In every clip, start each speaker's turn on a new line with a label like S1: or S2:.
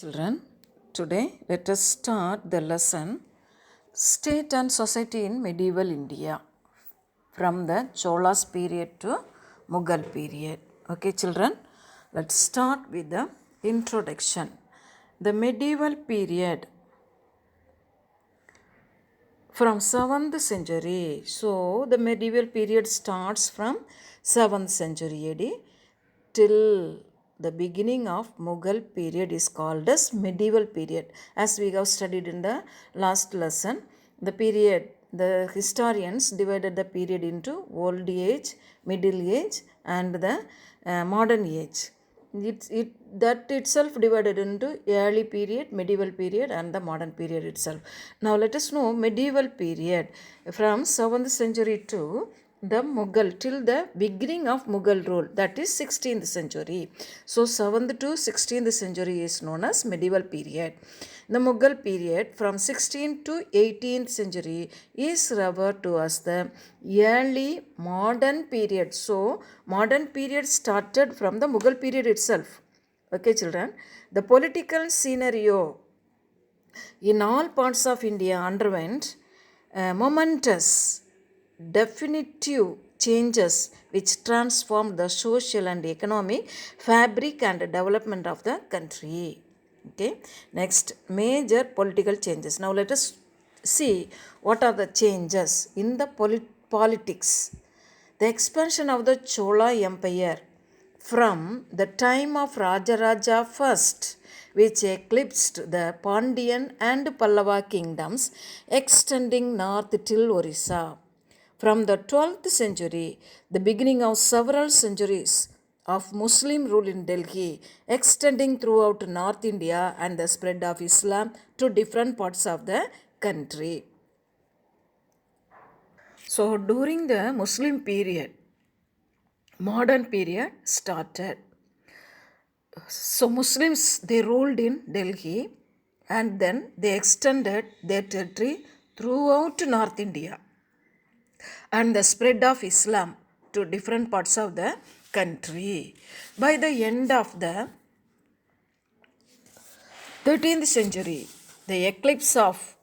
S1: Children, today let us start the lesson State and Society in Medieval India from the Cholas period to Mughal period. Okay, children, let's start with the introduction. The medieval period from 7th century. So, the medieval period starts from 7th century AD till the beginning of Mughal period is called as medieval period. As we have studied in the last lesson, the historians divided the period into old age, middle age and the modern age. That itself divided into early period, medieval period and the modern period itself. Now let us know medieval period from 7th century to the Mughal till the beginning of Mughal rule, that is 16th century. So 7th to 16th century is known as medieval period. The Mughal period from 16th to 18th century is referred to as the early modern period. So modern period started from the Mughal period itself. Okay, children, the political scenario in all parts of India underwent momentous definitive changes which transformed the social and economic fabric and development of the country. Okay, next, major political changes. Now let us see what are the changes in the politics. The expansion of the Chola Empire from the time of Rajaraja I, which eclipsed the Pandyan and Pallava kingdoms, extending north till Orissa. From the 12th century, the beginning of several centuries of Muslim rule in Delhi, extending throughout North India and the spread of Islam to different parts of the country. So, during the Muslim period, modern period started. So, Muslims, they ruled in Delhi and then they extended their territory throughout North India and the spread of Islam to different parts of the country. By the end of the 13th century, the eclipse of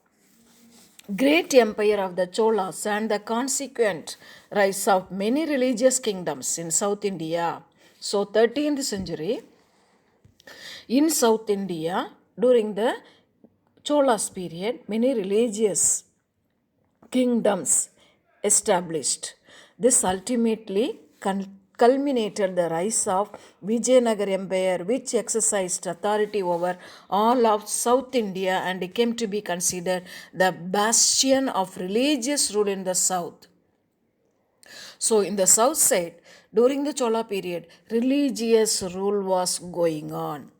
S1: great empire of the Cholas and the consequent rise of many religious kingdoms in South India. So 13th century, in South India, during the Cholas period, many religious kingdoms established. This ultimately culminated the rise of Vijayanagar Empire, which exercised authority over all of South India and came to be considered the bastion of religious rule in the south. So, in the south side, during the Chola period, religious rule was going on.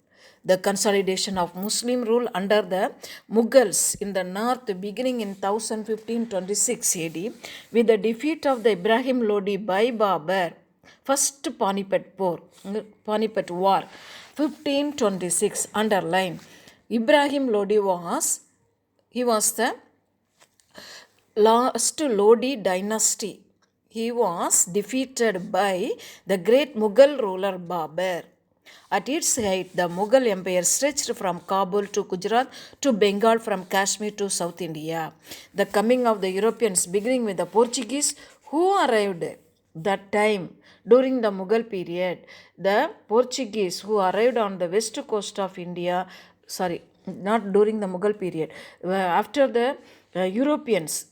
S1: The consolidation of Muslim rule under the Mughals in the north beginning in 1015-26 AD with the defeat of the Ibrahim Lodi by Babur, first Panipat War, 1526, underline. Ibrahim Lodi was the last Lodi dynasty. He was defeated by the great Mughal ruler Babur. At its height, the Mughal Empire stretched from Kabul to Gujarat to Bengal, from Kashmir to South India. The coming of the Europeans, beginning with the Portuguese who arrived that time during the Mughal period, the Portuguese who arrived on the west coast of India, not during the Mughal period, after the Europeans,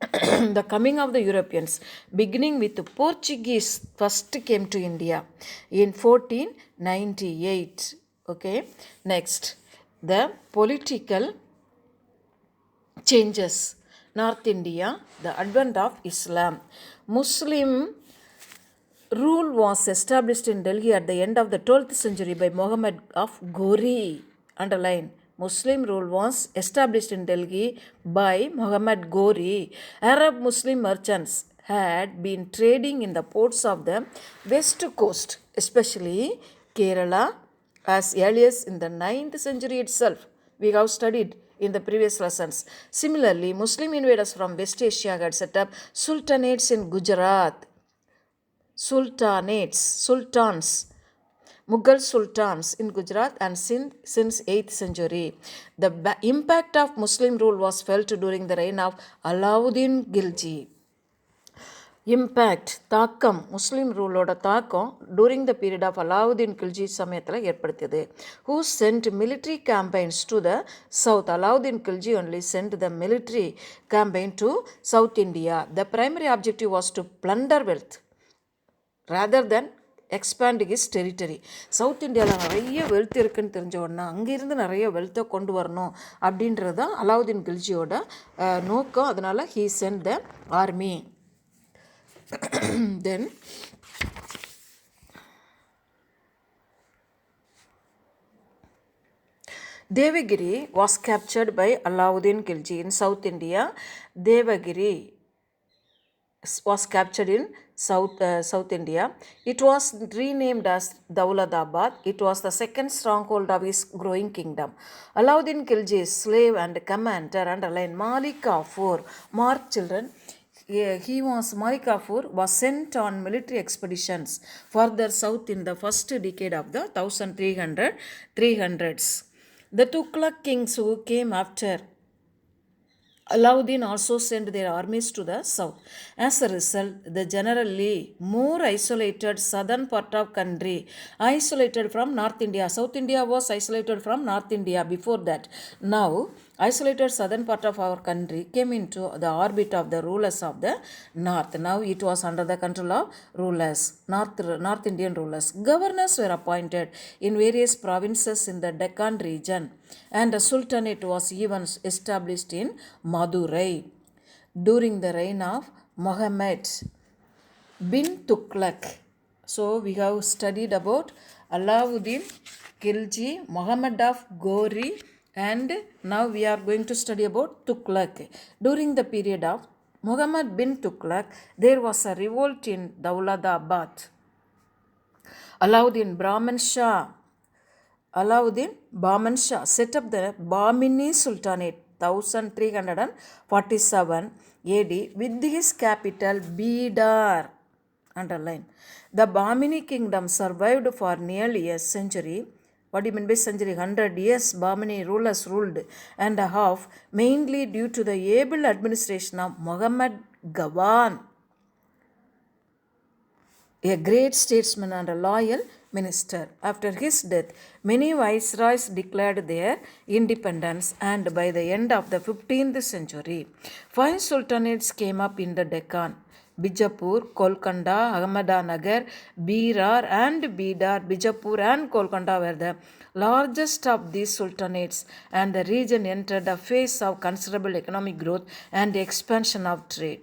S1: the coming of the Europeans, beginning with the Portuguese, first came to India in 1498. Okay, next, the political changes. North India, the advent of Islam. Muslim rule was established in Delhi at the end of the 12th century by Muhammad of Ghori. Underline. Muslim rule was established in Delhi by Muhammad Ghori. Arab Muslim merchants had been trading in the ports of the west coast, especially Kerala, as early as in the 9th century itself. We have studied in the previous lessons. Similarly, Muslim invaders from West Asia had set up sultanates in Gujarat. Sultans Mughal sultans in Gujarat and Sindh since 8th century. The impact of Muslim rule was felt during the reign of Alauddin Khilji. Impact தாக்கம் முஸ்லீம் ரூலோட தாக்கம் during the period of Alauddin Khilji சமயத்தில் ஏற்படுத்தியது. Who sent military campaigns to the south. Alauddin Khilji only sent the military campaign to south India. The primary objective was to plunder wealth rather than expand his territory. South இந்தியாவில் நிறைய wealth இருக்குன்னு தெரிஞ்ச உடனே அங்கேருந்து நிறைய வெல்த்தை கொண்டு வரணும் அப்படின்றது தான் அலாவுதீன் கில்ஜியோட நோக்கம். அதனால் he send the army. Then Devagiri was captured by Alauddin Khilji in South India. Devagiri was captured in South India. It was renamed as Dauladabad. It was the second stronghold of his growing kingdom. Alauddin Khilji's slave and commander underline Malik Kafur, mark children. Malik Kafur was sent on military expeditions further south in the first decade of the 1300s. The Tughlaq kings who came after Alauddin also sent their armies to the south. As a result, the generally more isolated southern part of country, isolated from North India. South India was isolated from North India before that. Now, isolated southern part of our country came into the orbit of the rulers of the north. Now it was under the control of rulers, North Indian rulers. Governors were appointed in various provinces in the Deccan region, and a sultanate was even established in Madurai during the reign of Muhammad bin Tughlaq. So we have studied about Alauddin Khilji, Muhammad of Ghori, and now we are going to study about Tughlaq. During the period of Muhammad bin Tughlaq, there was a revolt in Dauladabad. Alauddin Bahman Shah set up the Bahmani Sultanate 1347 AD with his capital Bidar. Underline. The Bahmani kingdom survived for nearly a century. What do you mean by century? 100 years Bahmani rulers ruled and a half, mainly due to the able administration of Muhammad Gawan, a great statesman and a loyal minister. After his death, many viceroys declared their independence, and by the end of the 15th century, 5 sultanates came up in the Deccan. Bijapur, Kolkanda, Ahmednagar, Berar and Bidar. Bijapur and Kolkanda were the largest of these sultanates, and the region entered a phase of considerable economic growth and expansion of trade.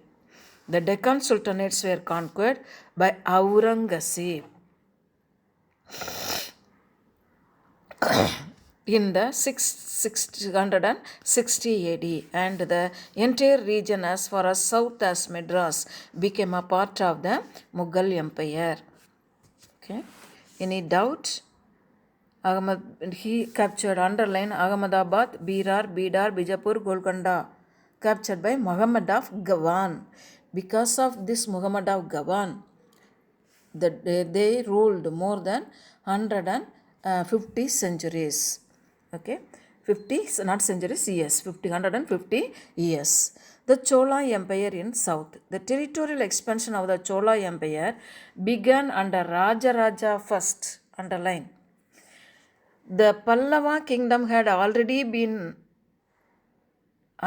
S1: The Deccan sultanates were conquered by Aurangzeb in the 660 AD, and the entire region as far as south as Madras became a part of the Mughal Empire. Okay, any doubt? He captured, underline, Ahmedabad, Berar, Bidar, Bijapur, Golconda, captured by Muhammad of Gawan. Because of this Muhammad of Gawan, they ruled more than 150 centuries. Okay, 50, not centuries, years, 150 years. The Chola Empire in south. The territorial expansion of the Chola Empire began under Rajaraja first. Underline. The Pallava kingdom had already been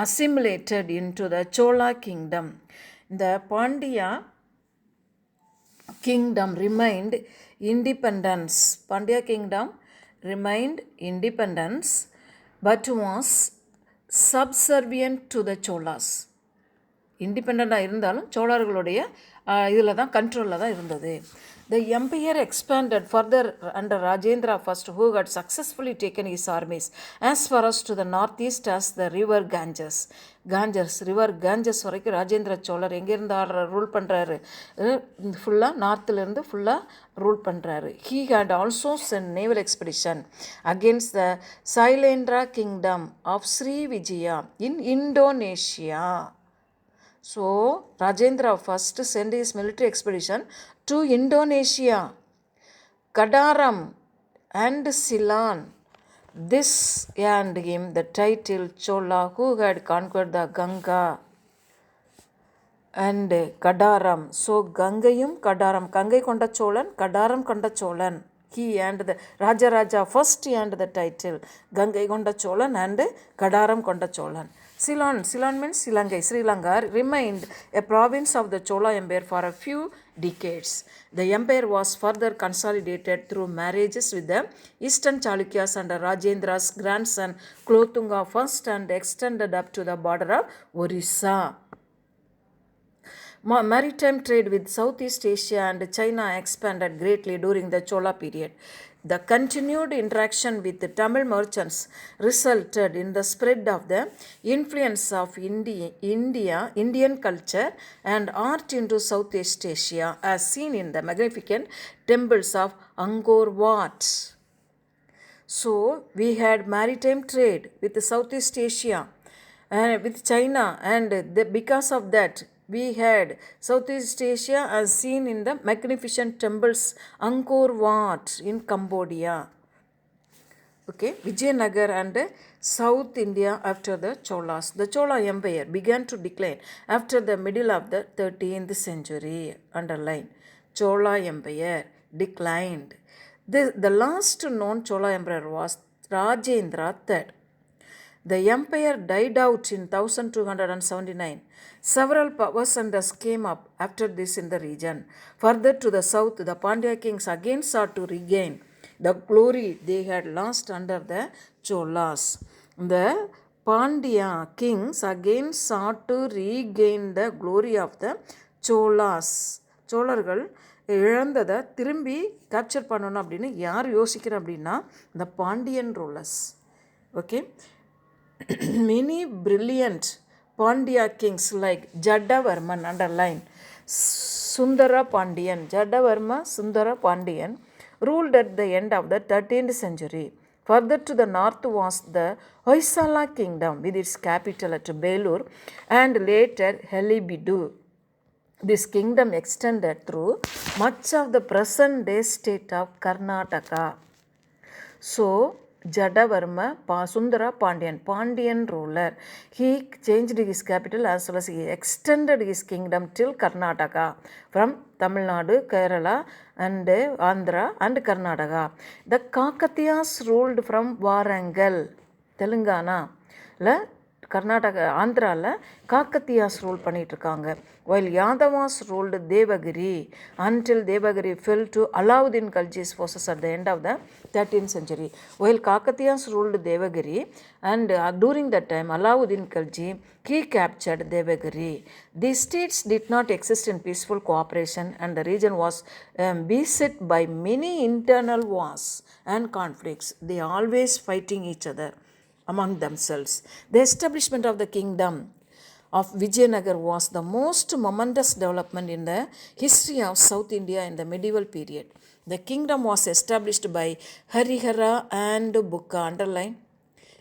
S1: assimilated into the Chola kingdom. The Pandya kingdom remained independence. Pandya kingdom remained independence but was subservient to the Cholas. இண்டிபெண்ட்டாக இருந்தாலும் சோழர்களுடைய இதில் தான் கண்ட்ரோலில் தான் இருந்தது. The empire expanded further under Rajendra I, who had successfully taken his armies as far as to the northeast as the river Ganges. River Ganges வரைக்கும் ராஜேந்திர சோழர் எங்கேருந்து rule பண்ணுறாரு? ஃபுல்லாக நார்த்துலேருந்து ஃபுல்லாக ரூல் பண்ணுறாரு. He had also sent naval expedition against the Sailendra kingdom of Sri Vijaya in Indonesia. So, Rajendra first sent his military expedition to Indonesia. Kadaram and Ceylon. This earned him the title Chola, who had conquered the Ganga and Kadaram. So Gangayum Kadaram, Gangai Konda Cholan, Kadaram Konda Cholan. He and the Raja first earned the title Gangai Konda Cholan and Kadaram Konda Cholan. Ceylon means Sri Lanka remained a province of the Chola Empire for a few decades. The empire was further consolidated through marriages with the Eastern Chalukyas under Rajendra's grandson Klotunga first and extended up to the border of Orissa. Maritime trade with Southeast Asia and China expanded greatly during the Chola period. The continued interaction with the Tamil merchants resulted in the spread of the influence of Indian culture and art into Southeast Asia, as seen in the magnificent temples of Angkor Wat. So, we had maritime trade with Southeast Asia and with China, and because of that, we had Southeast Asia as seen in the magnificent temples Angkor Wat in Cambodia. Okay, Vijayanagar and South India after the Cholas. The Chola Empire began to decline after the middle of the 13th century. Underline, Chola Empire declined. The last known Chola emperor was Rajendra III. The empire died out in 1279. Several power centers came up after this in the region. Further to the south, the Pandya kings again sought to regain the glory they had lost under the Cholas. The Pandya kings again sought to regain the glory of the Cholas. சோழர்கள் இழந்ததை திரும்பி capture பண்ணணும் அப்படின்னு யார் யோசிக்கிறோம் அப்படின்னா இந்த Pandyan rulers. Okay, many brilliant Pandya kings like Jadavarman, underline Sundara Pandian, Jadavarma Sundara Pandian ruled at the end of the 13th century. Further to the north was the Hoysala kingdom with its capital at Belur and later Helibidu. This kingdom extended through much of the present day state of Karnataka. So, Jadavarma Sundara Pandian ruler, he changed his capital as well as he extended his kingdom till Karnataka from Tamil Nadu, Kerala and Andhra and Karnataka. The Kakatiyas ruled from Warangal, Telangana. Karnataka ஆந்திராவில் காக்கத்தியாஸ் rule பண்ணிகிட்ருக்காங்க. while Yadavas ruled Devagiri until Devagiri fell to Alauddin Khalji's forces at the end of the 13th century. While Kakatiyas ruled Devagiri and during that time Alauddin Khalji, he captured Devagiri. These states did not exist in peaceful cooperation and the region was beset by many internal wars and conflicts. They always fighting each other among themselves. The establishment of the kingdom of Vijayanagar was the most momentous development in the history of South India in the medieval period. The kingdom was established by Harihara and Bukka. Underline,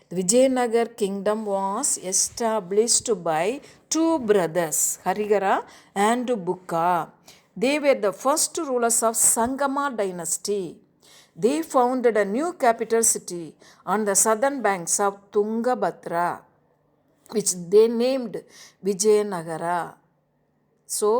S1: the Vijayanagar kingdom was established by two brothers, Harihara and Bukka. They were the first rulers of Sangama dynasty. They founded a new capital city on the southern banks of Tungabhadra, which they named Vijayanagara. So,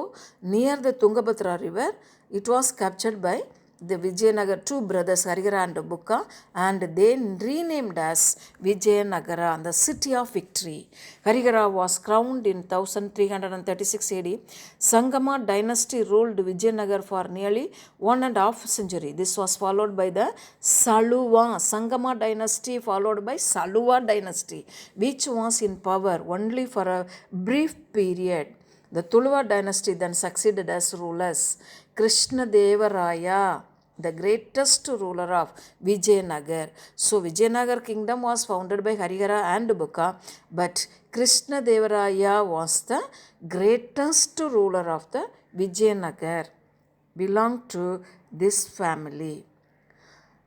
S1: near the Tungabhadra river, it was captured by the Vijayanagar, two brothers, Harihara and Bukka, and they renamed as Vijayanagara, the city of victory. Harihara was crowned in 1336 AD. Sangama dynasty ruled Vijayanagar for nearly 1.5 century. This was followed by the Saluva. Sangama dynasty followed by Saluva dynasty, which was in power only for a brief period. The Tuluva dynasty then succeeded as rulers. Krishna Devaraya, the greatest ruler of Vijayanagar. So, Vijayanagar kingdom was founded by Harihara and Bukka, but Krishna Devaraya was the greatest ruler of the Vijayanagar, belonged to this family.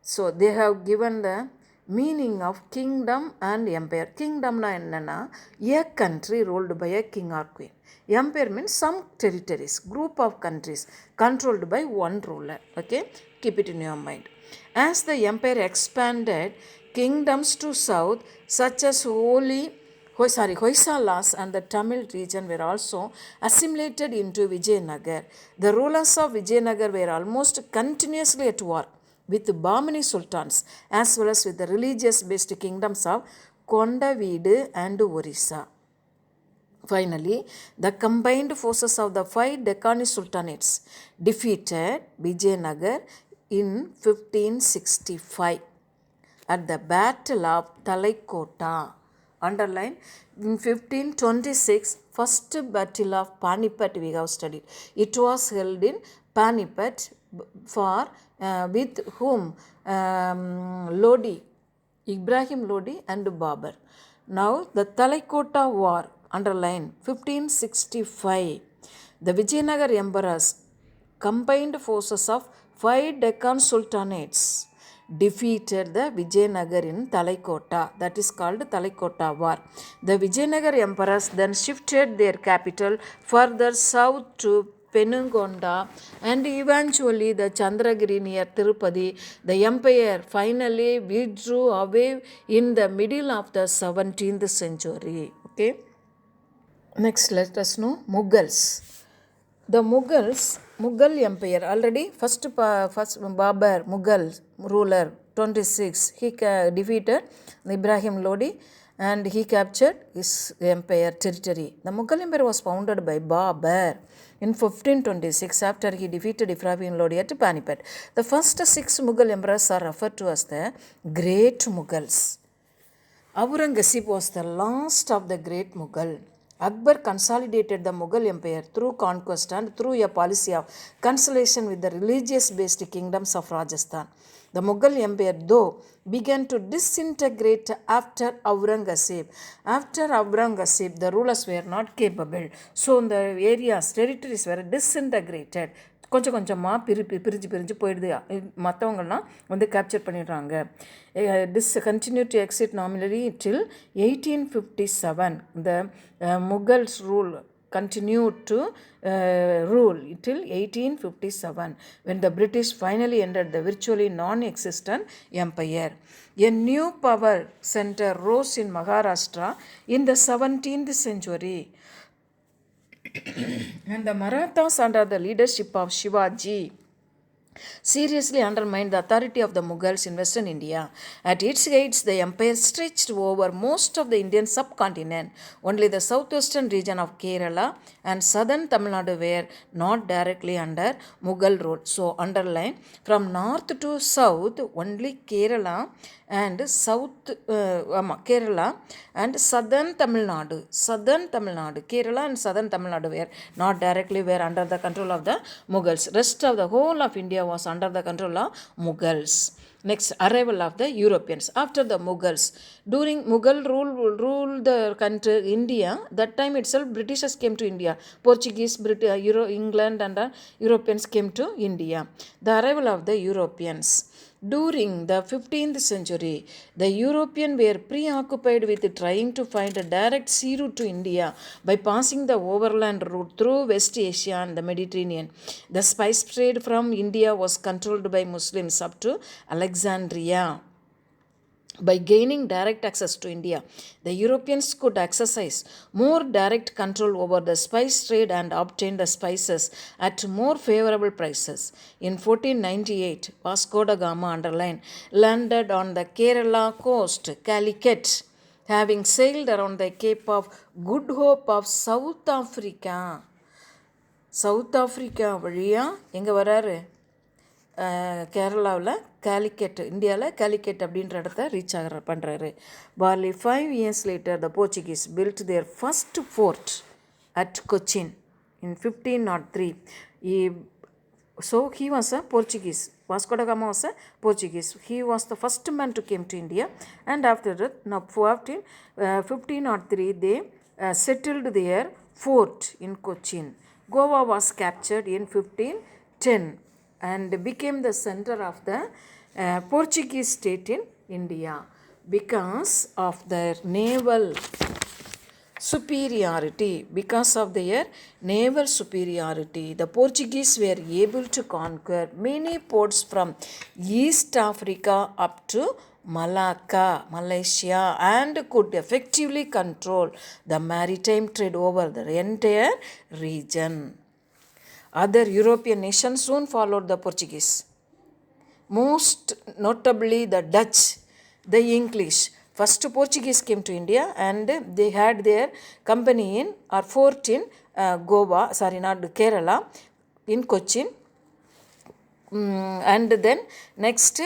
S1: So, they have given the meaning of kingdom and empire. Kingdom na enna, a country ruled by a king or queen. Empire means some territories, group of countries controlled by one ruler. Okay, keep it in your mind. As the empire expanded, kingdoms to south, such as Hoysalas and the Tamil region were also assimilated into Vijayanagar. The rulers of Vijayanagar were almost continuously at war with Bahmani sultans as well as with the religious-based kingdoms of Kondaveedu and Orissa. Finally, the combined forces of the five Deccani sultanates defeated Vijayanagar in 1565 at the Battle of Talaikota. Underline, in 1526, first battle of Panipat we have studied. It was held in Panipat for with whom Lodi, Ibrahim Lodi and Babur. Now the Talaikota war, underline 1565. The Vijayanagar emperors combined forces of five Deccan sultanates defeated the Vijayanagar in Talaikota. That is called Talaikota War. The Vijayanagar emperors then shifted their capital further south to Penugonda and eventually the Chandragiri near Tirupati. The empire finally withdrew away in the middle of the 17th century. Okay. Next, let us know Mughals. The Mughal Empire, already first Babur, Mughal ruler, 26, he defeated Ibrahim Lodi and he captured his empire territory. The Mughal Empire was founded by Babur in 1526 after he defeated Ibrahim Lodi at Panipat. The first 6 Mughal emperors are referred to as the Great Mughals. Aurangzeb was the last of the great Mughal. Akbar consolidated the Mughal Empire through conquest and through a policy of consolidation with the religious-based kingdoms of Rajasthan. The Mughal Empire, though, began to disintegrate after Aurangzeb. After Aurangzeb, the rulers were not capable. So, the areas, territories were disintegrated. கொஞ்சம் கொஞ்சமாக பிரிஞ்சு போயிடுது. மற்றவங்கள்லாம் வந்து capture பண்ணிடுறாங்க. Continue to exist nominally till 1857. The Mughals rule continued to rule till 1857 when the British finally ended the virtually non-existent empire. A new power center rose in Maharashtra in the 17th century. And the Marathas under the leadership of Shivaji seriously undermined the authority of the Mughals in Western India. At its height, the empire stretched over most of the Indian subcontinent. Only the southwestern region of Kerala and southern Tamil Nadu were not directly under Mughal rule. So, underline, from north to south, only Kerala and Kerala and southern Tamil Nadu, Kerala and southern Tamil Nadu were not directly under the control of the Mughals. Rest of the whole of India was under the control of Mughals. Next, arrival of the Europeans. After the Mughals, during Mughal rule the country India, that time itself Britishers came to India. Portuguese, England and Europeans came to India. The arrival of the Europeans. During the 15th century, the Europeans were preoccupied with trying to find a direct sea route to India by passing the overland route through West Asia and the Mediterranean. The spice trade from India was controlled by Muslims up to Alexandria. By gaining direct access to India, the Europeans could exercise more direct control over the spice trade and obtain the spices at more favorable prices. In 1498, Vasco da Gama, underline, landed on the Kerala coast, Calicut, having sailed around the Cape of Good Hope of South Africa. South Africa வழியா எங்கே வராரு? கேரளாவில் Calicut, இந்தியாவில் Calicut அப்படின்ற இடத்த reach பண்ணுறாரு. Barely 5 years later, the Portuguese built their first fort at Cochin in 1503. So he was a Portuguese. Vasco da Gama was a Portuguese. He was the first man to came to India, and after that, now 1503, they settled their fort in Cochin. Goa was captured in 1510 and became the center of the Portuguese state in India because of their naval superiority. Because of their naval superiority, the Portuguese were able to conquer many ports from East Africa up to Malacca, Malaysia, and could effectively control the maritime trade over the entire region. Other European nations soon followed the Portuguese, most notably the Dutch, the English. First Portuguese came to India and they had their company in or fort in Goa, sorry, not Kerala, in Cochin. And then next,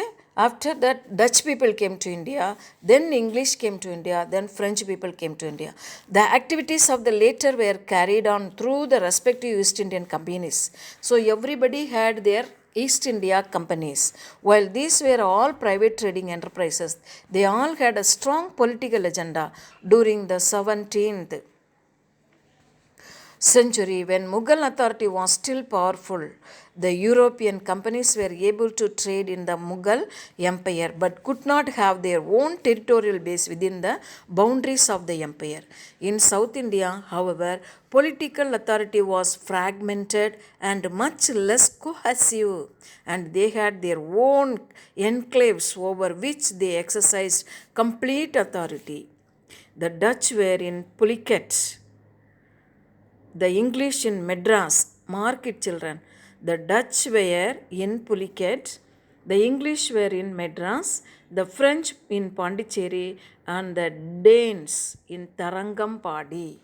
S1: after that, Dutch people came to India, then English came to India, then French people came to India. The activities of the latter were carried on through the respective East Indian companies. So everybody had their East India companies. While these were all private trading enterprises, they all had a strong political agenda. During the 17th century, when Mughal authority was still powerful, the European companies were able to trade in the Mughal empire but could not have their own territorial base within the boundaries of the empire. In South India, however, political authority was fragmented and much less cohesive, and they had their own enclaves over which they exercised complete authority. The Dutch were in Pulicat, the English in Madras. Mark it, children. The Dutch were in Pulicat, the English were in Madras, the French in Pondicherry, and the Danes in Tarangampadi.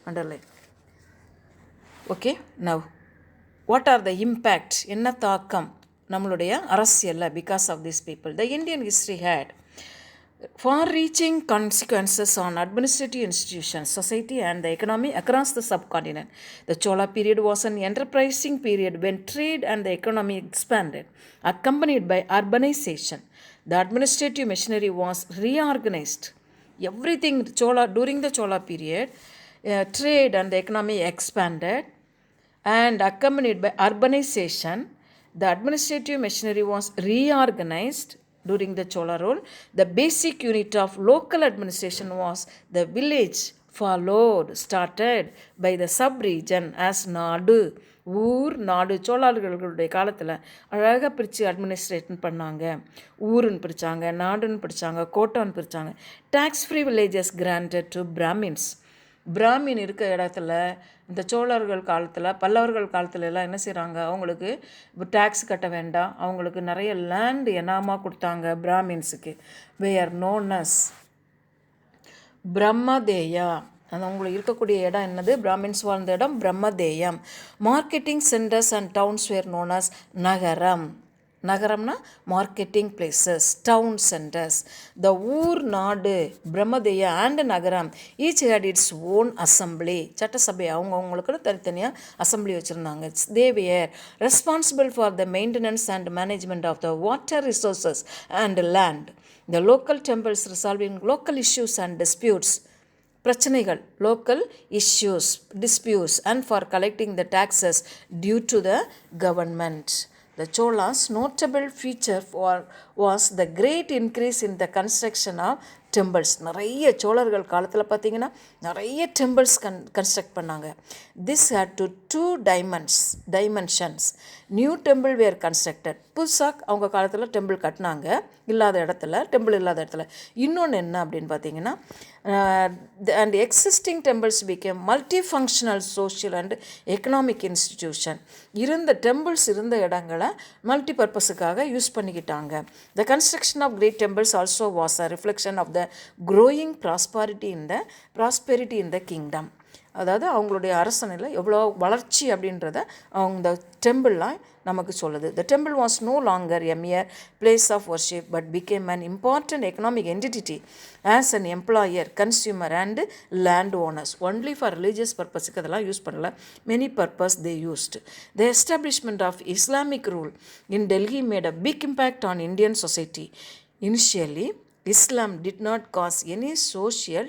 S1: Underline. Okay, now what are the impact? என்ன தாக்கம் நம்மளுடைய அரசியல்ல because of these people? The Indian history had far-reaching consequences on administrative institutions, society, and the economy across the subcontinent. The Chola period was an enterprising period when trade and the economy expanded, accompanied by urbanization. The administrative machinery was reorganized. Everything during the Chola period, trade and the economy expanded and accompanied by urbanization. The administrative machinery was reorganized during the Chola rule. The basic unit of local administration was the village, started by the sub-region as நாடு, ஊர், நாடு. சோழர்களுடைய காலத்தில் அழகாக பிரித்து administration பண்ணாங்க. ஊருன்னு பிரித்தாங்க, நாடுன்னு பிரித்தாங்க, கோட்டான்னு பிரித்தாங்க. Tax free villages granted to Brahmins. Brahmin இருக்க இடத்துல இந்த சோழர்கள் காலத்தில், பல்லவர்கள் காலத்துல எல்லாம் என்ன செய்கிறாங்க, அவங்களுக்கு டேக்ஸ் கட்ட வேண்டாம், அவங்களுக்கு நிறைய லேண்ட் எனாமா கொடுத்தாங்க பிராமின்ஸுக்கு. வேர் நோன் அஸ் பிரம்மதேயா. அது அவங்களுக்கு இருக்கக்கூடிய இடம் என்னது, பிராமின்ஸ் வாழ்ந்த இடம் பிரம்மதேயம். Marketing centres and towns were known as nagaram. நகரம்னா marketing places, town centres. The ur, nadu, brahmadeya and nagaram each had its own assembly. சட்டசபை அவங்கவுங்களுக்கு தனித்தனியாக அசம்பிளி வச்சுருந்தாங்க. They were responsible for the maintenance and management of the water resources and land. The local temples resolving local issues and disputes. பிரச்சனைகள், local issues, disputes, and for collecting the taxes due to the government. The Cholas' notable feature was the great increase in the construction of temples. நிறைய சோழர்கள் காலத்தில் பார்த்தீங்கன்னா நிறைய temples construct பண்ணாங்க. This had to two dimensions. New temple were constructed. புதுசாக அவங்க காலத்தில் temple கட்டினாங்க, இல்லாத இடத்துல, டெம்பிள் இல்லாத இடத்துல. இன்னொன்று என்ன அப்படின்னு பார்த்தீங்கன்னா, and existing temples became multifunctional social and economic institution. இருந்த டெம்பிள்ஸ் இருந்த இடங்களை மல்டி பர்பஸுக்காக யூஸ் பண்ணிக்கிட்டாங்க. The construction of great temples also was a reflection of the growing prosperity in the kingdom. அதாவது அவங்களுடைய அரசனில் எவ்வளோ வளர்ச்சி அப்படின்றத அவங்க டெம்பிள்லாம் நமக்கு சொல்லுது. The temple was no longer a mere place of worship but became an important economic entity as an employer, consumer and landowners. Only for religious பர்பஸுக்கு அதெல்லாம் use பண்ணல, many purpose they used. The establishment of Islamic rule in Delhi made a big impact on Indian society. Initially, Islam did not cause any social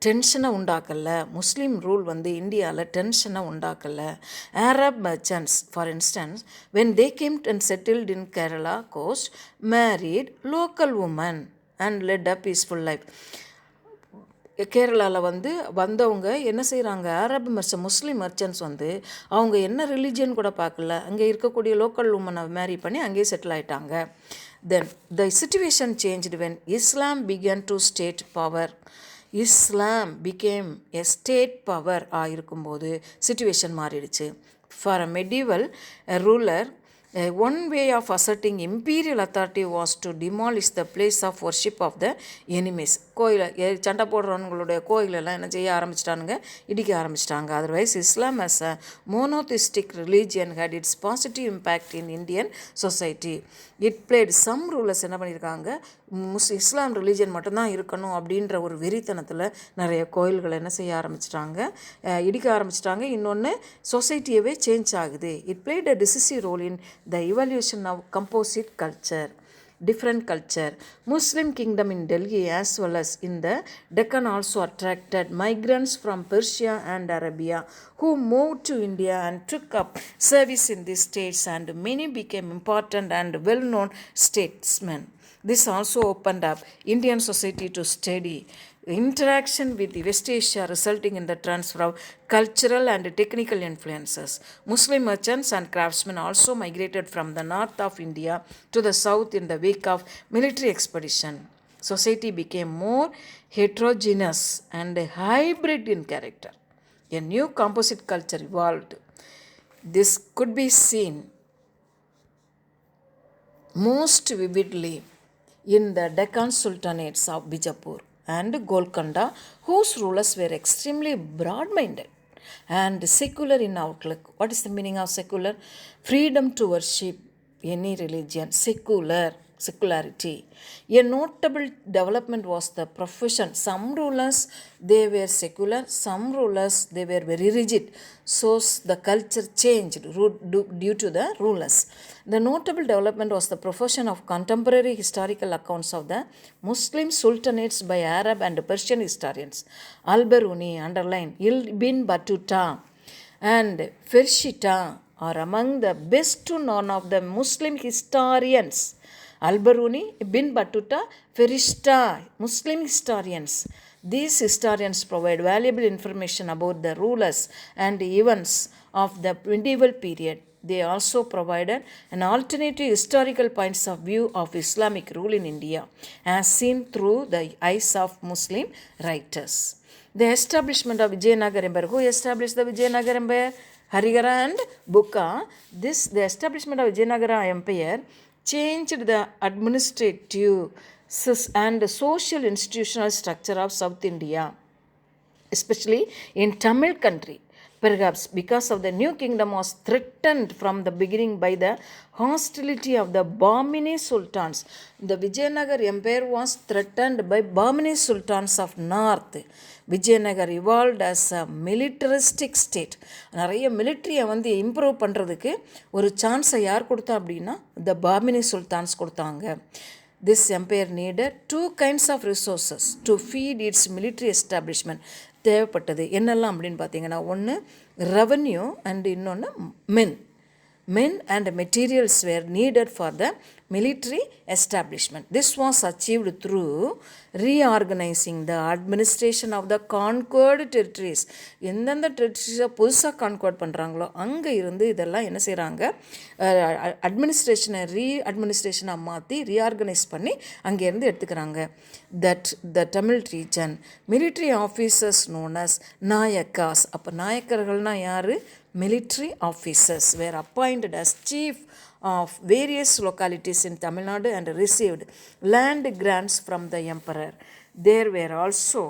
S1: டென்ஷனை உண்டாக்கலை. முஸ்லீம் rule இந்தியாவில் டென்ஷனை உண்டாக்கலை. Arab merchants for instance when they came and settled in Kerala coast married local women and led a peaceful life. கேரளாவில் வந்தவங்க என்ன செய்கிறாங்க, அரபு முஸ்லீம் merchants அவங்க என்ன ரிலீஜியன் கூட பார்க்கல, அங்கே இருக்கக்கூடிய லோக்கல் உமனை மேரி பண்ணி அங்கேயே செட்டில் ஆகிட்டாங்க. Then the situation changed when Islam began to state power. Islam became a state power இருக்கும்போது சிச்சுவேஷன் மாறிடுச்சு. For a medieval ruler, one way of asserting imperial authority was to demolish the place of worship of the enemies. கோயில் சண்டை போடுறவங்களுடைய கோயிலெல்லாம் என்ன செய்ய ஆரம்பிச்சிட்டானுங்க, இடிக்க ஆரம்பிச்சிட்டாங்க. Otherwise Islam as a monotheistic religion had its positive impact in Indian society. It played some rulers என்ன பண்ணியிருக்காங்க, இஸ்லாம் religion மட்டும்தான் இருக்கணும் அப்படின்ற ஒரு வெறித்தனத்தில் நிறைய கோயில்களை என்ன செய்ய ஆரம்பிச்சிட்டாங்க, இடிக்க ஆரம்பிச்சிட்டாங்க. இன்னொன்று சொசைட்டியவே சேஞ்ச் ஆகுது. It played a decisive role in the evolution of composite culture, different culture. Muslim kingdom in Delhi as well as in the Deccan also attracted migrants from Persia and Arabia who moved to India and took up service in these states, and many became important and well-known statesmen. This also opened up Indian society to steady interaction with West Asia, resulting in the transfer of cultural and technical influences. Muslim merchants and craftsmen also migrated from the north of India to the south in the wake of military expedition. Society became more heterogeneous and hybrid in character. A new composite culture evolved. This could be seen most vividly in the Deccan Sultanates of Bijapur and Golconda, whose rulers were extremely broad-minded and secular in outlook. What is the meaning of secular? Freedom to worship any religion. Secularity. A notable development was the profession. Some rulers, they were secular, some rulers, they were very rigid. So the culture changed due to the rulers. The notable development was the profession of contemporary historical accounts of the Muslim sultanates by Arab and Persian historians. Al-Biruni, underline, Ibn Battuta and Fershita are among the best known of the Muslim historians. Al-Biruni, Ibn Battuta, Ferishta, Muslim historians. These historians provide valuable information about the rulers and events of the medieval period. They also provided an alternative historical points of view of Islamic rule in India, as seen through the eyes of Muslim writers. The establishment of Vijayanagara Empire. Who established the Vijayanagara Empire? Harihara and Bukka. The establishment of Vijayanagara Empire changed the administrative and social institutional structure of South India, especially in Tamil country. Perhaps because of the new kingdom was threatened from the beginning by the hostility of the Bahmani sultans. The Vijayanagar empire was threatened by Bahmani sultans of north. Vijayanagar evolved as a militaristic state. நிறைய மிலிட்ரியை improve பண்ணுறதுக்கு ஒரு சான்ஸை யார் கொடுத்தா அப்படின்னா the Bahmani sultans கொடுத்தாங்க. This empire needed two kinds of resources to feed its military establishment. தேவைப்பட்டது என்னெல்லாம் அப்படின்னு பார்த்தீங்கன்னா, ஒன்று ரெவன்யூ அண்ட் இன்னொன்று men and materials were needed for the military establishment. This was achieved through reorganizing the administration of the conquered territories. எந்தெந்த டெரிட்டரிஸை புதுசாக conquered பண்ணுறாங்களோ அங்கே இருந்து இதெல்லாம் என்ன செய்கிறாங்க, அட்மினிஸ்ட்ரேஷனை மாற்றி ரீஆர்கனைஸ் பண்ணி அங்கேருந்து எடுத்துக்கிறாங்க. That the Tamil region military officers known as Nayakas. அப்போ நாயக்கர்கள்னால் யார்? Military officers were appointed as chief of various localities in Tamil Nadu and received land grants from the emperor. There were also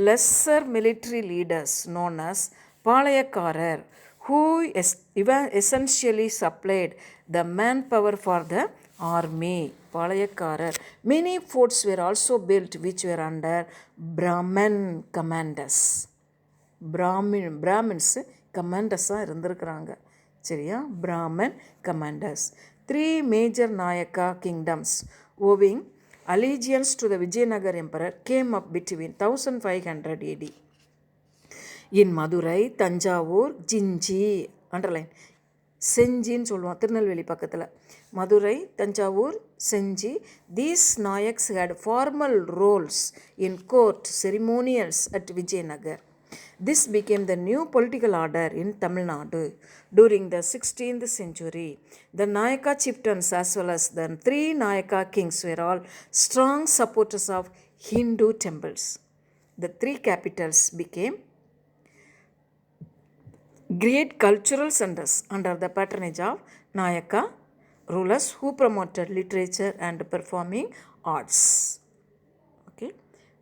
S1: lesser military leaders known as Palayakarar, who essentially supplied the manpower for the army. Palayakarar. Many forts were also built which were under Brahmin commanders. Brahmins கமாண்டர்ஸாக இருந்திருக்கிறாங்க. சரியா? Brahmin commanders. 3 major Nayaka kingdoms owing allegiance to the Vijayanagar emperor came up between 1500 AD. In Madurai, Tanjavur, Jinji, underline, செஞ்சின்னு சொல்லுவோம், திருநெல்வேலி பக்கத்தில் மதுரை, தஞ்சாவூர், செஞ்சி. These Nayaks had formal roles in court ceremonials at Vijayanagar. This became the new political order in Tamil Nadu during the 16th century. The Nayaka chieftains as well as the three Nayaka kings were all strong supporters of Hindu temples. The three capitals became great cultural centers under the patronage of Nayaka rulers who promoted literature and performing arts. Okay,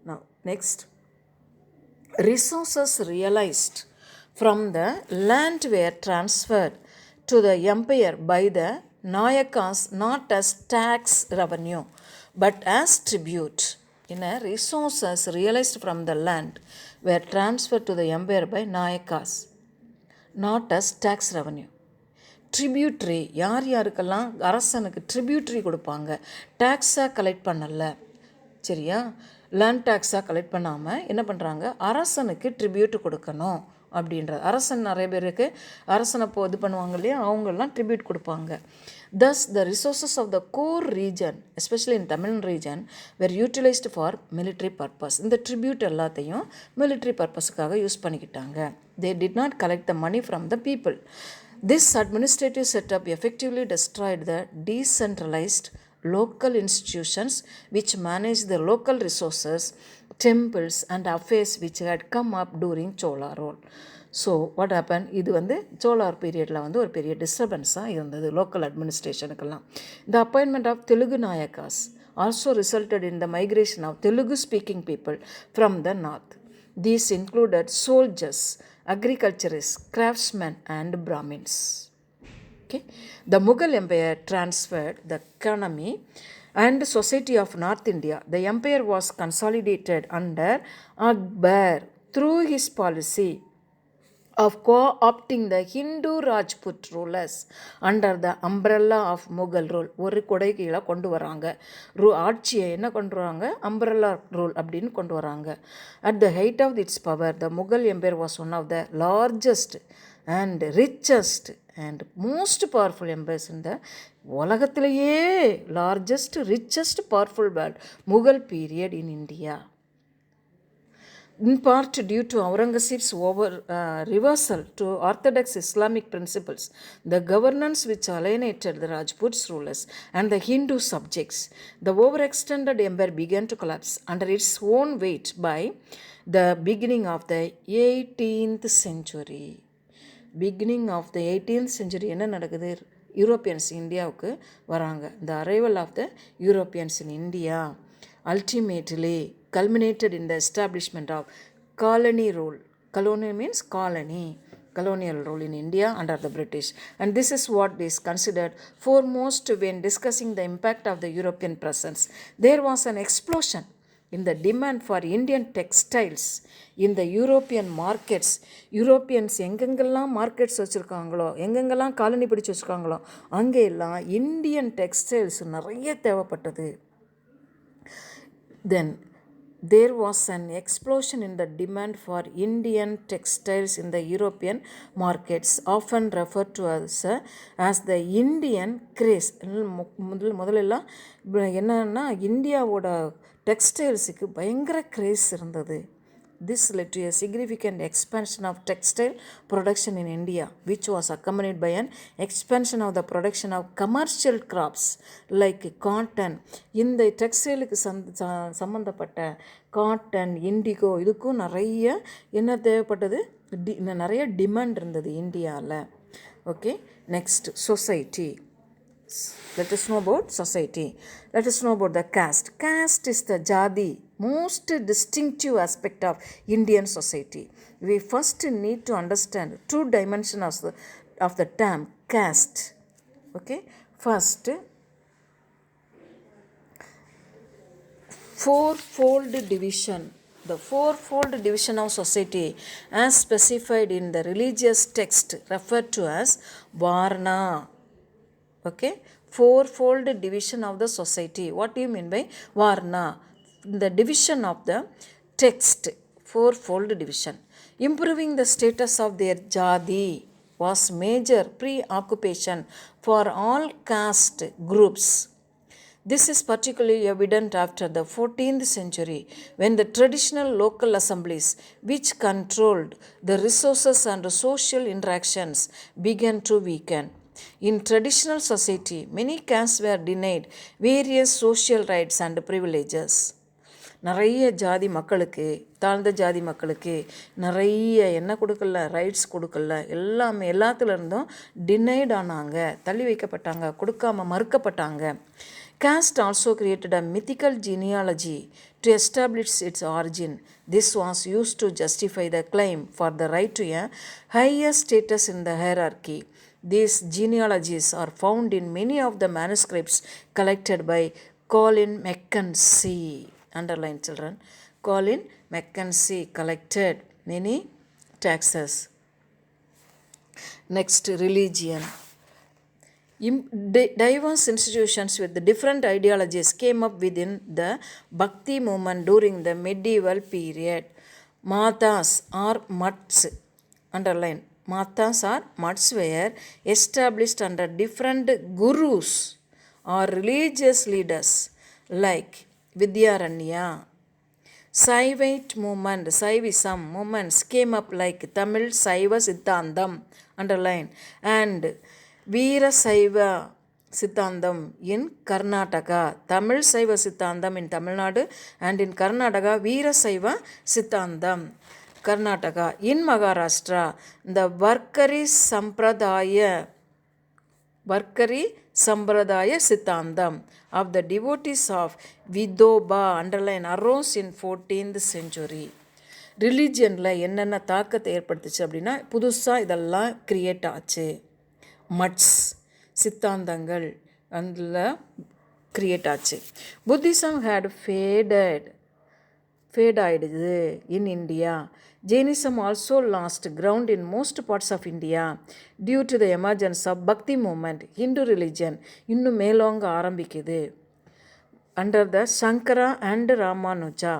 S1: now next, resources realized from the land were transferred to the empire by the Nayakas not as tax revenue but as tribute. Resources realized from the land were transferred to the empire by Nayakas not as tax revenue. Tributary, யார் யாருக்கெல்லாம் அரசனுக்கு tributary கொடுப்பாங்க, டேக்ஸாக collect பண்ணலை, சரியா, land டேக்ஸாக collect பண்ணாமல் என்ன பண்ணுறாங்க, அரசனுக்கு ட்ரிபியூட் கொடுக்கணும் அப்படின்றது. அரசன் நிறைய பேருக்கு அரசனை இது பண்ணுவாங்க இல்லையா, அவங்கெல்லாம் ட்ரிபியூட் கொடுப்பாங்க. Thus, the resources of the core region, especially in Tamil region, were utilized for military purpose. இந்த tribute எல்லாத்தையும் military purposeக்காக யூஸ் பண்ணிக்கிட்டாங்க. They did not collect the money from the people. This administrative setup effectively destroyed the decentralized local institutions which managed the local resources, temples and affairs which had come up during Chola rule. So what happen, இது சோலார் பீரியடில் ஒரு பெரிய டிஸ்டர்பன்ஸாக இருந்தது local அட்மினிஸ்ட்ரேஷனுக்கெல்லாம். The appointment of Telugu Nayakas also resulted in the migration of Telugu speaking people from the north. These included soldiers, agriculturists, craftsmen and Brahmins. Okay. The Mughal Empire transferred the economy and society of North India. The empire was consolidated under Akbar through his policy of co-opting the Hindu Rajput rulers under the umbrella of Mughal rule. ஒரு கொடை கீழே கொண்டு வராங்க, ஆட்சியை என்ன கொண்டு வராங்க, umbrella rule அப்படின்னு கொண்டு வராங்க. At the height of its power, the Mughal Empire was one of the largest and richest and most powerful empires in the உலகத்திலேயே largest, richest, powerful world Mughal period in India. In part due to Aurangzeb's reversal to orthodox Islamic principles, the governance which alienated the Rajputs rulers and the Hindu subjects, the overextended empire began to collapse under its own weight by the beginning of the 18th century. Beginning of the 18th century என்ன நடக்குது, Europeans இந்தியாவுக்கு வராங்க. The arrival of the Europeans in India ultimately culminated in the establishment of colony rule. Colony means colony. Colonial rule in India under the British. And this is what is considered foremost when discussing the impact of the European presence. There was an explosion in the demand for Indian textiles in the European markets. Europeans எங்கெங்கெல்லாம் markets வச்சுருக்காங்களோ, எங்கெங்கெல்லாம் colony பிடிச்சி வச்சுருக்காங்களோ, அங்கெல்லாம் Indian textiles நிறைய தேவைப்பட்டது. Then there was an explosion in the demand for Indian textiles in the European markets, often referred to as the Indian craze. முதலெல்லாம் என்னன்னா இந்தியாவோட டெக்ஸ்டைல்ஸுக்கு பயங்கர grace இருந்தது. This led to a significant expansion of textile production in India, which was accompanied by an expansion of the production of commercial crops like cotton. இந்த டெக்ஸ்டைலுக்கு சம்மந்தப்பட்ட cotton, indigo, இதுக்கும் நிறைய என்ன தேவைப்பட்டது, நிறைய டிமாண்ட் இருந்தது இந்தியாவில். Okay, next society. Let us know about society. Let us know about the caste. Caste is the jati, most distinctive aspect of Indian society. We first need to understand two dimensions of the term caste. Okay, first, fourfold division. The fourfold division of society as specified in the religious text referred to as Varna. Okay, fourfold division of the society. What do you mean by Varna? The division of the text, fourfold division. Improving the status of their jati. was major preoccupation for all caste groups. This is particularly evident after the 14th century, when the traditional local assemblies, which controlled the resources and social interactions, began to weaken. In traditional society, many castes were denied various social rights and privileges. நிறைய ஜாதி மக்களுக்கு, தாழ்ந்த ஜாதி மக்களுக்கு நிறைய என்ன கொடுக்கல, rights கொடுக்கல, எல்லாத்துலேருந்தும் டினைட் ஆனாங்க, தள்ளி வைக்கப்பட்டாங்க, கொடுக்காம மறுக்கப்பட்டாங்க. Caste also created a mythical genealogy to establish its origin. This was used to justify the claim for the right to a higher status in the hierarchy. These genealogies are found in many of the manuscripts collected by Colin Mackenzie. Underline, children. Colin Mackenzie collected many taxes. Next, religion. Diverse institutions with different ideologies came up within the Bhakti movement during the medieval period. Matas or mutts, underline, matas or mutts were established under different gurus or religious leaders like Vidyaranya. Saivite movement, Saivism movements came up like Tamil Saiva Siddhandam, underline, and Veera Saiva Siddhandam in Karnataka. Tamil Saiva Siddhandam in Tamil Nadu, and in Karnataka Veera Saiva Siddhandam, Karnataka. In Maharashtra, the Varkari Sampradaya Siddhandam of the devotees of Vidhoba, underline, arose in 14th century. ரிலீஜியனில் என்னென்ன தாக்கத்தை ஏற்படுத்துச்சு அப்படின்னா, புதுசாக இதெல்லாம் create ஆச்சு. மட்ஸ், சித்தாந்தங்கள் அதில் create ஆச்சு. Buddhism had ஃபேடாயிடுது in India. Jainism also lost ground in most parts of India due to the emergence of Bhakti movement. Hindu religion இன்னும் மேலோங்க ஆரம்பிக்குது under the Shankara and Ramanuja.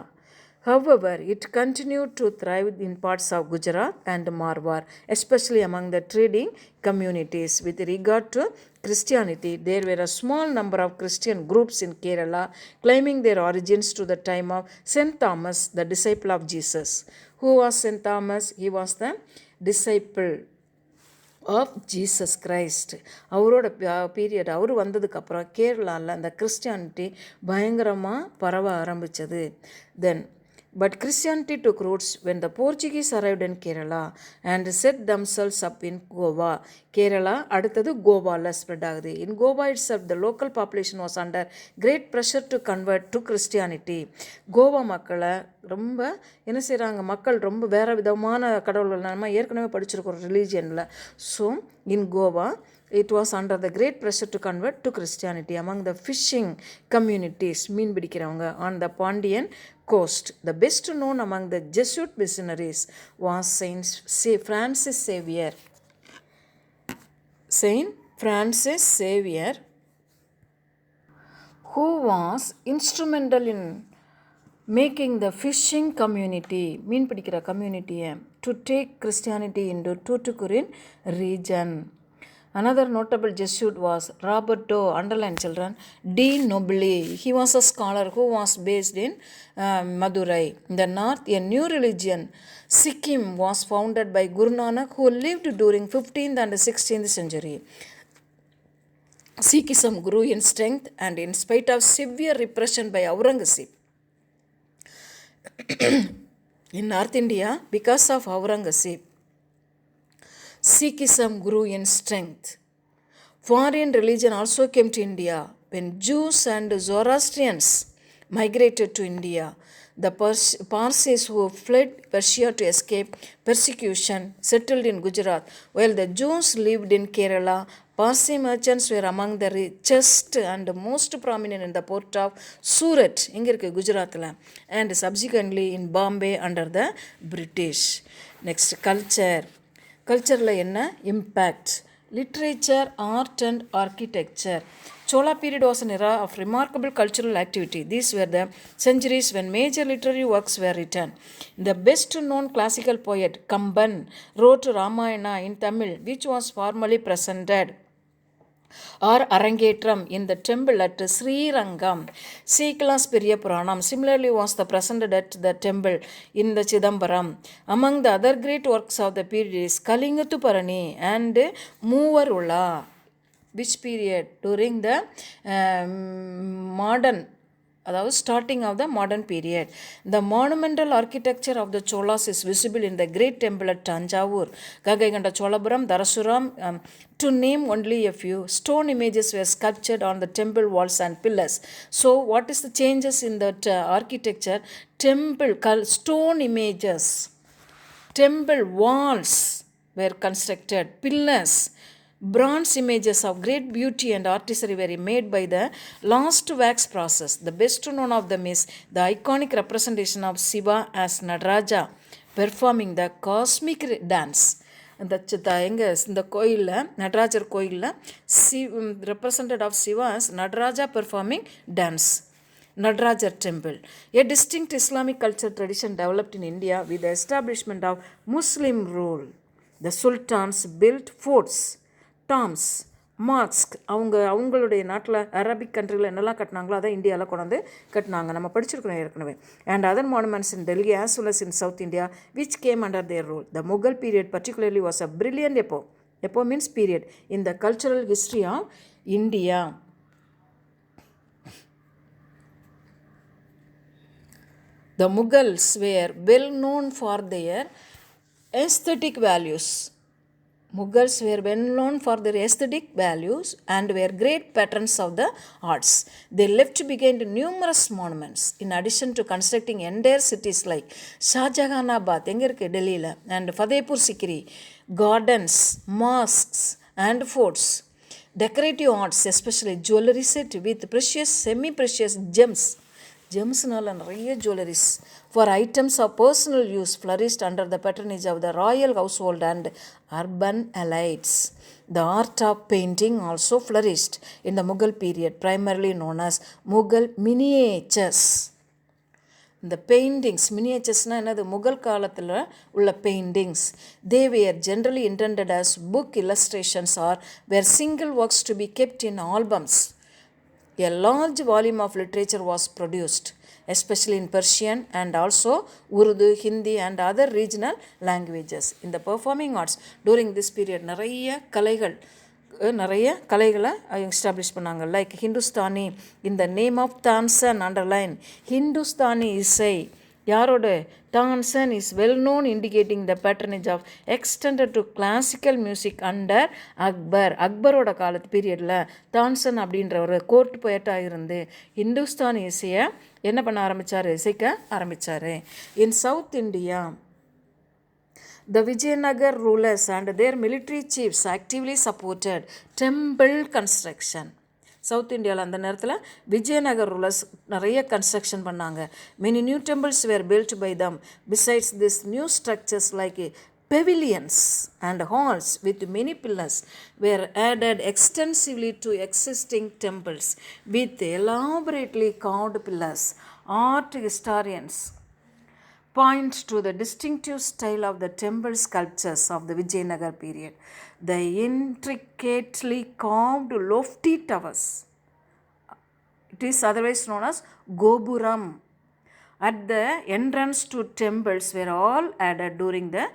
S1: However, it continued to thrive in parts of Gujarat and Marwar, especially among the trading communities. With regard to Christianity, there were a small number of Christian groups in Kerala claiming their origins to the time of St. Thomas, the disciple of Jesus. Who was St. Thomas? He was the disciple of Jesus Christ. அவரோட period, அவர் வந்ததுக்கப்புறம் கேரளாவில் அந்த Christianity பயங்கரமாக பரவ ஆரம்பித்தது. But Christianity took roots when the Portuguese arrived in Kerala and set themselves up in Goa. Kerala அடுத்தது கோவாவில் spread ஆகுது. In Goa itself, the local population was under great pressure to convert to Christianity. Goa மக்களை ரொம்ப என்ன செய்கிறாங்க, மக்கள் ரொம்ப வேறு விதமான கடவுள்கள், நம்ம ஏற்கனவே படிச்சிருக்கோம் ரிலீஜியனில். So in Goa it was under the great pressure to convert to Christianity among the fishing communities, மீன் பிடிக்கிறவங்க on the Pandian coast. The best known among the Jesuit missionaries was Saint Francis Xavier, who was instrumental in making the fishing community, மீன் பிடிக்கிற கம்யூனிட்டியை, to take Christianity into Tuticorin region. Another notable Jesuit was Roberto, underline, children, de Nobili. He was a scholar who was based in Madurai. In the north, a new religion, Sikkim, was founded by Guru Nanak, who lived during 15th and 16th century. Sikhism grew in strength and in spite of severe repression by Aurangzeb. In North India, because of Aurangzeb, Sikhism grew in strength. Foreign religion also came to India. When Jews and Zoroastrians migrated to India, the Parsis who fled Persia to escape persecution settled in Gujarat, while the Jews lived in Kerala. Parsi merchants were among the richest and most prominent in the port of Surat, இங்கே இருக்கு குஜராத்தில், and subsequently in Bombay under the British. Next, culture. கல்ச்சரில் என்ன impact? Literature, art and architecture. Chola period was an era of remarkable cultural activity. These were the centuries when major literary works were written. The best known classical poet Kamban wrote Ramayana in Tamil, which was formally presented or Arangetram in the temple at Sri Rangam. Sikala's Periya Puranam similarly was the presented at the temple in the Chidambaram. Among the other great works of the period is Kalingathu Parani and Moovarula. Which period? During the modern, that was starting of the modern period. The monumental architecture of the Cholas is visible in the great temple at Tanjavur, Gagaiganda Cholapuram, Darasuram, to name only a few. Stone images were sculptured on the temple walls and pillars. So, what is the changes in that architecture? Stone images, temple walls were constructed, pillars, bronze images of great beauty and artistry were made by the last wax process. The best known of them is the iconic representation of Shiva as Nadaraja performing the cosmic dance. இந்த கோயிலில் நடராஜர் கோயிலில் represented of Shiva as Nadaraja performing dance. Nadarajar temple. A distinct Islamic culture tradition developed in India with the establishment of Muslim rule. The sultans built forts, tombs, mosques. அவங்களுடைய நாட்டில் Arabic கண்ட்ரியில் என்னெல்லாம் கட்டினாங்களோ அதை இந்தியாவில் கொண்டு கட்டினாங்க. நம்ம படிச்சிருக்கோம் ஏற்கனவே. And other monuments in Delhi as well as in South India which came under their rule. The Mughal period particularly was a brilliant epoch. Epoch means period in the cultural history of India. The Mughals were well known for their aesthetic values. Mughals were well known for their aesthetic values and were great patrons of the arts. They left behind numerous monuments in addition to constructing entire cities like Shahjahanabad, Delhi, and Fatehpur Sikri, gardens, mosques, and forts. Decorative arts, especially jewelry set with precious, semi-precious gems. Gemsனால நிறைய jewelries for items of personal use flourished under the patronage of the royal household and urban elites. The art of painting also flourished in the Mughal period, primarily known as Mughal miniatures. The paintings, miniaturesனா என்னது? முகல் காலத்தில் உள்ள paintings. They were generally intended as book illustrations or were single works to be kept in albums. A large volume of literature was produced, especially in Persian and also Urdu, Hindi and other regional languages. In the performing arts during this period, நிறைய கலைகளை establish பண்ணாங்க. Like Hindustani, in the name of Tansen, underline Hindustani இசை. யாரோட? Tansen is well known, indicating the patronage of extended to classical music under Akbar. அக்பரோட காலத்து பீரியடில் தான்சன் அப்படின்ற ஒரு court போயட்டாக இருந்து ஹிந்துஸ்தானி இசையை என்ன பண்ண ஆரம்பித்தார்? இசைக்க ஆரம்பித்தார். In South India, the Vijayanagar rulers and their military chiefs actively supported temple construction. South இந்தியாவில் அந்த நேரத்தில் விஜயநகர் ரூலர்ஸ் நிறைய கன்ஸ்ட்ரக்ஷன் பண்ணாங்க. Many new temples were built by them. Besides this new structures like pavilions and halls with many pillars were added extensively to existing temples with elaborately carved pillars. Art historians point to the distinctive style of the temple sculptures of the Vijayanagar period. The intricately carved lofty towers, it is otherwise known as Gopuram, at the entrance to temples were all added during the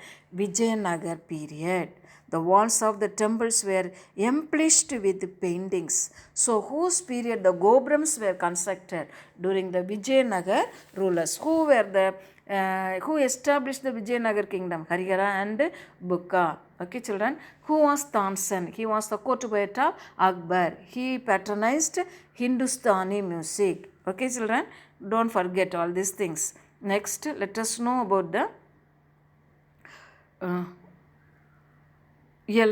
S1: Vijayanagar period. The walls of the temples were embellished with paintings. So, whose period the Gopurams were constructed? During the Vijayanagar rulers. Who established the Vijayanagar kingdom? Harihara and Bukka. Okay, children. Who was Tansen? He was the court poet of Akbar. He patronized Hindustani music. Okay, children. Don't forget all these things. Next, let us know about the a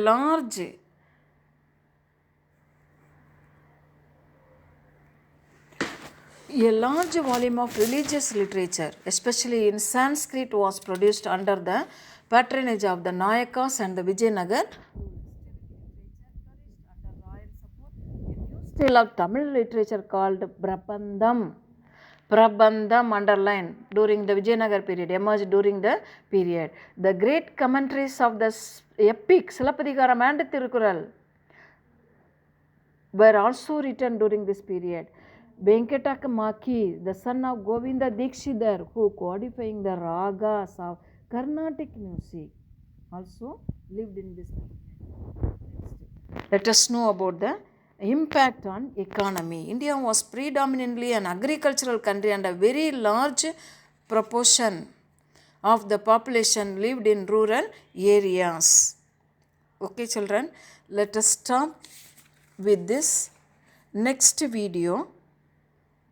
S1: large volume of religious literature, especially in Sanskrit, was produced under the patronage of the Nayakas and the Vijayanagar. style of Tamil literature called Prabandham. Prabandham underline during the Vijayanagar period, emerged during the period. The great commentaries of the epic Silappatikaram and Thirukural were also written during this period. Venkatamaki, the son of Govinda Dikshidhar, who codifying the ragas of Carnatic music, also lived in this period. Let us know about the impact on economy. India was predominantly an agricultural country and a very large proportion of the population lived in rural areas. Okay children, let us stop with this. Next video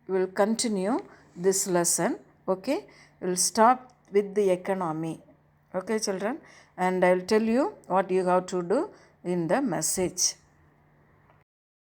S1: we will continue this lesson. Okay, we will stop with the economy. Okay children, and I will tell you what you have to do in the message.